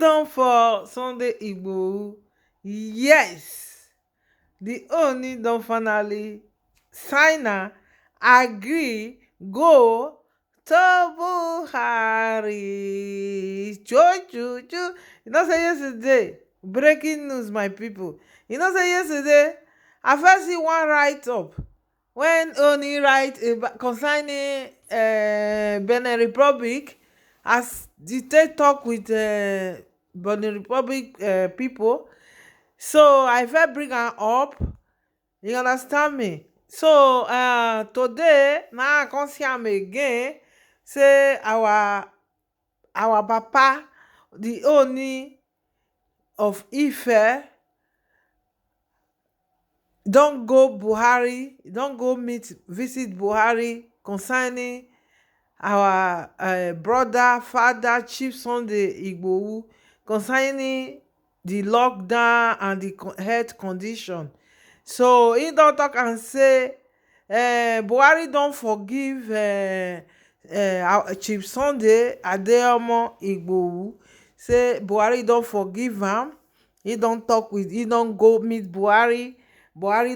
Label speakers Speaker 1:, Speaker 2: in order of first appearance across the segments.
Speaker 1: Kingdom for Sunday Igboho. Yes, the Oni don finally sign agree go to Buhari. Cho. You know say yesterday, breaking news my people. You know say yesterday, I first see one write up when Oni write concerning Benin Republic as the take talk with Benin Republic people. So I first bring am up, you understand me. So today now I come see am again, say our papa, the Ooni of Ife, don go Buhari, don go visit Buhari concerning our brother father Chief Sunday Igbohu, concerning the lockdown and the health condition. So he don talk and say Buhari don forgive our Chief Sunday Adeomo Igbohu, say Buhari don forgive am. He don go meet Buhari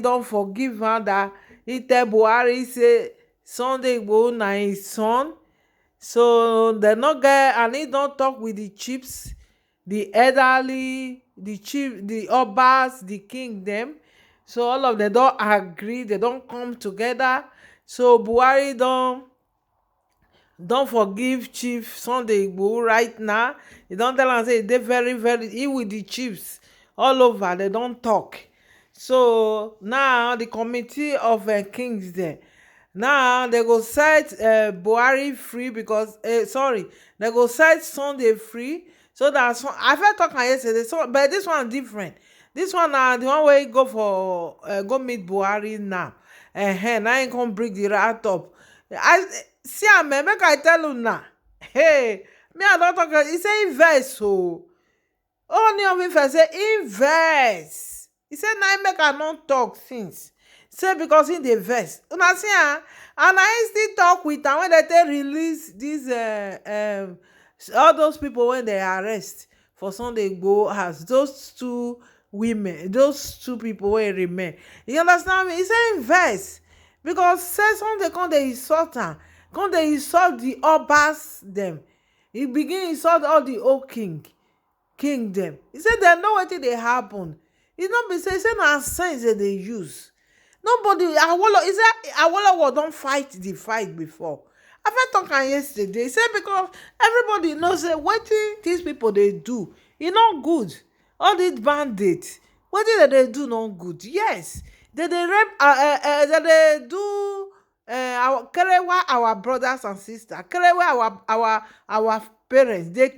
Speaker 1: don forgive am, that he tell Buhari say Sunday Igboho na him son. So dem no get, and he don talk with the chiefs, the elderly, the chief, the obas, the king dem. So all of them don agree, they don come together. So Buhari don forgive Chief Sunday Igboho right now. He don tell am say e dey very he with the chiefs all over, they don talk. So now the committee of kings there, now they go set Buhari free, because sorry, they go set Sunday free, so that I first talk am yesterday, so but this one different. This one na the one wey go for go meet Buhari now. Now him come bring the rat up. I see am, make I tell una, hey, me I don talk, he say he vex o. Only of Ife say he vex. He say na him make I no talk since, say because he dey vex. Una see am, and na him still talk with am when dem take release dis all those people wey dem arrest for Sunday Igboho house, those two women, those two people wey remain. You understand me? He say him vex because say Sunday come dey insult am, come dey insult the obas dem. He begin insult all the old king dem. He say dem know wetin dey happen. E no be say na sense dem dey use. Nobody, he say Awolowo don fight the fight before. I first talk am yesterday. He say because everybody know say wetin these people dey do, e no good. All these bandits, wetin dem dey do no good. Yes, dem dey rape, dem dey do kerewa our brothers and sisters, kerewa our parents, dey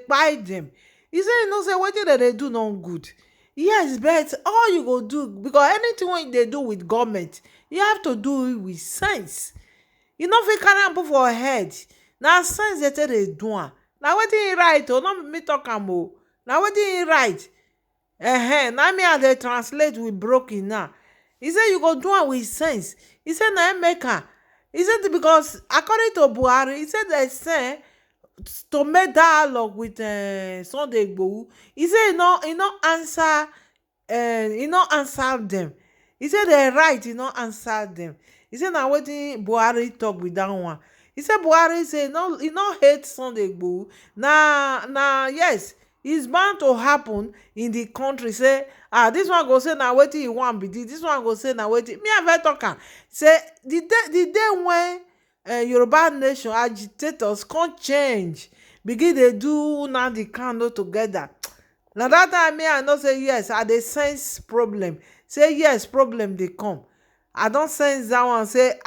Speaker 1: kpai dem. He say you know say wetin dem dey do no good. Yes, but all you go do, because anything wey you dey do with government, you have to do it with sense. You no fit carry am put for head. Na sense dey take dey do am. Na wetin he write o, no be me talk am o. Na wetin he write. Na me I dey translate with broken now. He say you go do am with sense. He say na him make am. He said because according to Buhari, he said they say to make dialogue with Sunday Igboho. He say he no answer, he no answer them. He say they right, he no answer them. He say na wetin Buhari talk with that one. He say Buhari say no, he no hate Sunday Igboho. Na yes, it's bound to happen in the country. Say this one go say na wetin he want be this one go say na wetin me I talk am. Say the day when Yoruba nation agitators come change, begin dey do Nnamdi Kanu together. Na that time me I know say yes, I dey sense problem. Say yes, problem dey come. I don sense that one. Say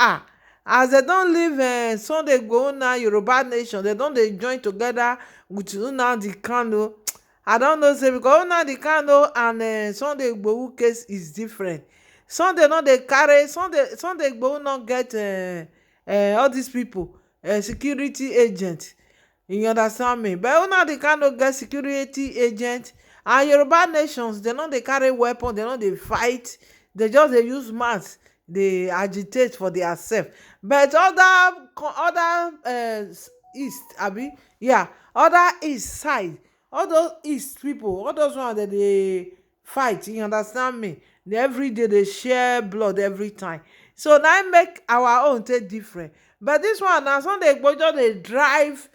Speaker 1: as dem don leave Sunday Igboho now, Yoruba nation, dem don dey join together with Nnamdi Kanu. I don know say because Nnamdi Kanu and Sunday Igboho case is different. Sunday no dey carry, Sunday Igboho no get all these people security agent. You understand me? But Nnamdi Kanu get security agent, and Yoruba nations, dem no dey carry weapon, dem no dey fight, dem just dey use mouth dey agitate for their self. But other east, abi, yeah, other east side all those east people, all those ones that they fight, you understand me? They every day they share blood every time. So now make our own take different. But this one now Sunday Igboho just dey drive,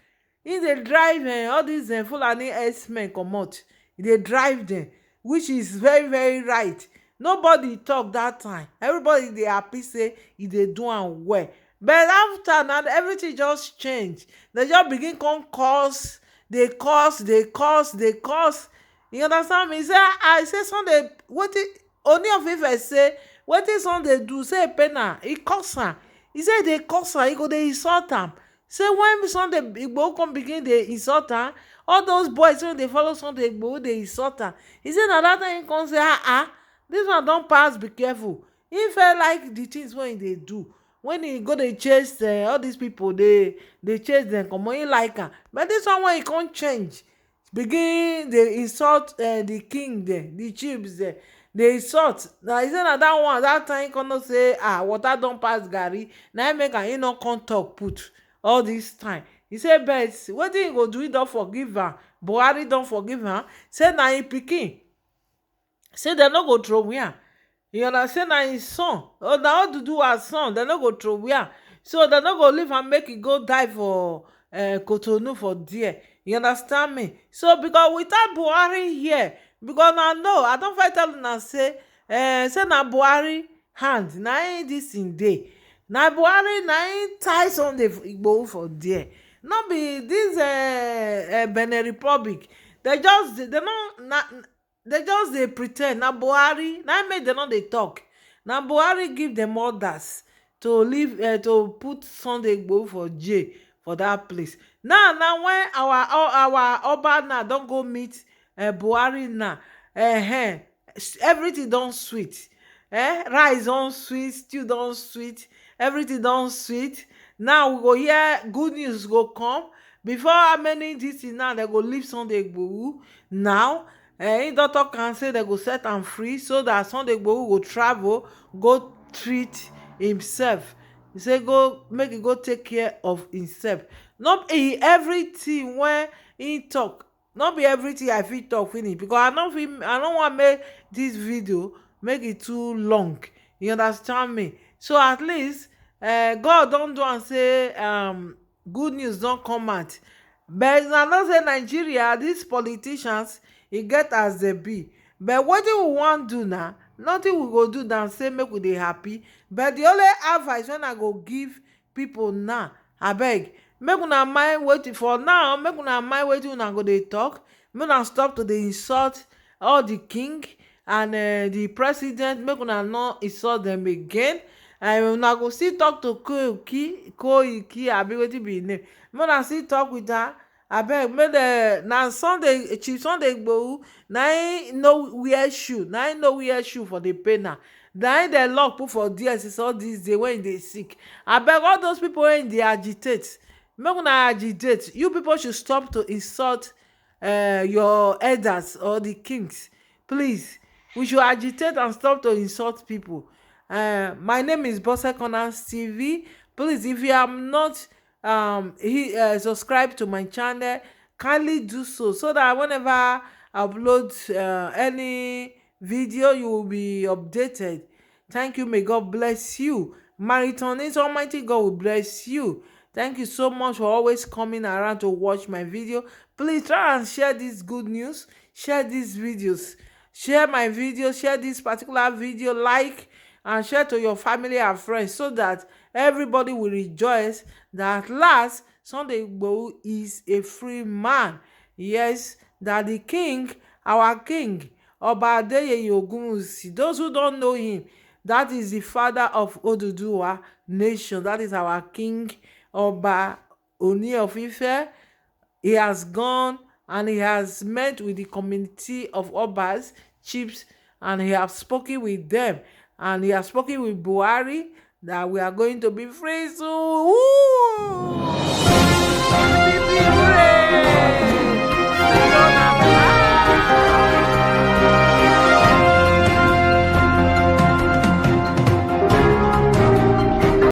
Speaker 1: he dey drive all these Fulani herdsmen comot. E dey drive them, which is very very right. Nobody talk that time. Everybody dey happy say e dey do am well. But after now everything just change. They just begin come curse, dey curse, dey curse, dey curse. You understand me? Say I say Sunday wetin Ooni of Ife say wetin Sunday do, say pena e curse am. He say e dey curse am, e go dey insult am. Say when Sunday Igboho come begin dey insult am, all those boys wey dey follow Sunday Igboho dey insult am. He say na that time he come say this one don pass, be careful. He felt like the things wey he dey do when he go dey chase all these people, dey chase dem comot, he like am. But this one when he come change, begin dey insult the king dem, the chiefs dem, dey insult. Na he say na that one, that time he come know say water don pass garri, na him make am he no come talk put all this time. He say but wetin he go do, he don forgive am. Buhari don forgive am, say na him pikin, say dem no go throway am. You understand? Na him son, na Oduduwa son, dem no go throway am. So dem no go leave am make e go die for Cotonou for there. You understand me? So because without Buhari here, because na no, I don first tell una say say na Buhari hand na him dis thing dey. Na Buhari na him tie Sunday Igboho for there. No be dis Benin Republic. They just dey pre ten d. Na Buhari na him make dem no dey talk. Na Buhari give dem orders to leave, to put Sunday Igboho for jail for that place. Now when our Oba now don go meet Buhari now, everything don sweet. Rice don sweet, stew don sweet, everything don sweet. Now we go hear good news go come. Before how many dis thing now dem go leave Sunday Igboho. Now he don talk am say dem go set am free so that Sunday Igboho go travel go treat himself. He say go make e go take care of himself. No be everything wey he talk, no be everything I fit talk finish, because I no wan make this video make it too long. You understand me? So at least God don do am say good news don come out. But na know say Nigeria, these politicians, e get as they be. But wetin we wan do now, nothing we go do than say make we dey happy. But the only advice wey I go give people now, abeg make una mind wetin for now, make una mind wetin una go dey talk. Make una stop to dey insult all the king and the president. Make una no insult them again. And una go still talk to Koiki abi wetin be im name. Make una still talk with her. Abeg make na Sunday Chief Sunday Igboho na him no wear shoe, na him no wear shoe for the pain. Na him dem lock put for there since all this day when he dey sick. Abeg all those people wey dey agitate, make una agitate. You people should stop to insult your elders or the kings. Please, we should agitate and stop to insult people. My name is Bose Corners TV. Please, if you have not subscribe to my channel, kindly do so that whenever I upload any video, you will be updated. Thank you. May God bless you. Maritonis, Almighty God will bless you. Thank you so much for always coming around to watch my video. Please try and share this good news, share these videos, share my video, share this particular video, like and share to your family and friends, so that everybody will rejoice that at last Sunday Igboho is a free man. Yes, that the king, our king, Oba Adeyeye Ogunwusi, those who don't know him, that is the father of Oduduwa nation. That is our king, Oba Oni of Ife. He has gone and he has met with the community of Obas, chiefs, and he has spoken with them. And he has spoken with Buhari that we are going to be free soon. Woo! Be free!